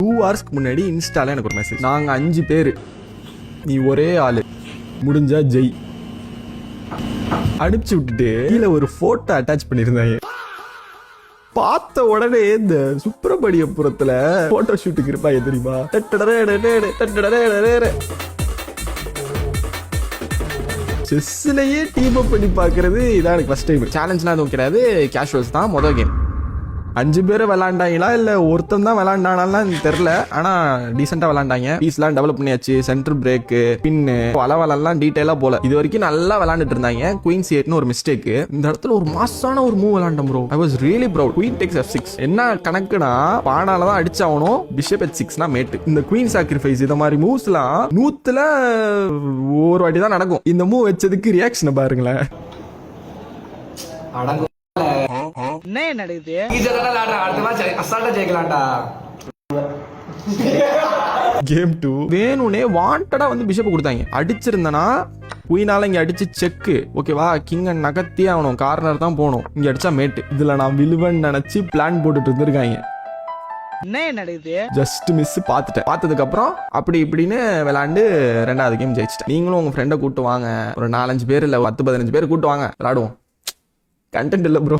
2 ஹவர்ஸ்க்கு முன்னாடி இன்ஸ்டால எனக்கு ஒரு மெசேஜ், நாங்கள் 5 பேர், நீ ஒரே ஆளு, முடிஞ்சா ஜெய் அனுப்பிச்சு விட்டுட்டு கீழே ஒரு போட்டோ அட்டாச் பண்ணியிருந்தாங்க. பார்த்த உடனே இந்த சுப்பிரமணியபுரத்துல போட்டோ ஷூட்டுக்கு இருப்பாங்க தெரியுமா, செஸ்லயே டீம் அப் பண்ணி பாக்குறது இதான் எனக்கு ஃபர்ஸ்ட் டைம். சேலஞ்ச்லாம் எதுவும் கிடையாது, கேஷுவல்ஸ் தான். மொதல் கேம் 5 பேர் விளாண்டாங்களா இல்ல ஒருத்தன் தான் விளாண்டானாலாம் தெரியல, ஆனா டீசெண்டா விளாண்டாங்க. பீஸ்லாம் டெவலப் பண்ணியாச்சு, சென்டர் பிரேக், பின்னு, அளவெல்லாம் டீடைலா போல. இது வரைக்கும் நல்லா விளாண்டுட்டு இருந்தாங்க. குயின் C8 ஒரு மிஸ்டேக், இந்த இடத்துல ஒரு மாசான ஒரு மூவ் விளாண்டம் bro. I was really proud. Queen takes F6 என்ன கணக்குனா பானால தான் அடிச்சாகணும், பிஷப் H6னா மேட். இந்த குயின் சாக்ரிஃபைஸ் இந்த மாதிரி மூவ்ஸ்லாம் 100ல ஒரு வாட்டி தான் நடக்கும். இந்த மூவ் வச்சதுக்கு ரியாக்ஷனை பாருங்களேன். என்ன நடக்குது? கேம் 2 வேணுனே வாண்டடா வந்து பிஷப் கொடுத்தாங்க. அடிச்சிருந்தனா குயினால இங்க அடிச்சு செக்கு, ஓகேவா, கிங்க நகர்த்தி ஆகணும், கார்னர் தான் போகணும், இங்க அடிச்சா மேட்டு. இதுல நான் விழுவன் நினைச்சு பிளான் போட்டுட்டு இருந்திருக்காங்க. என்ன நடக்குது? ஜஸ்ட் மிஸ் பார்த்துட்டேன். பார்த்ததுக்கு அப்புறம் அப்படி இப்படின்னு விளையாண்டு 2வது கேம் ஜெயிச்சிட்டேன். நீங்களும் உங்க ஃப்ரெண்டை கூட்டு வாங்க, ஒரு 4-5 பேர் இல்ல 10-15 பேர் கூட்டு வாங்க, விளையாடுவோம். கண்டென்ட் இல்ல ப்ரோ.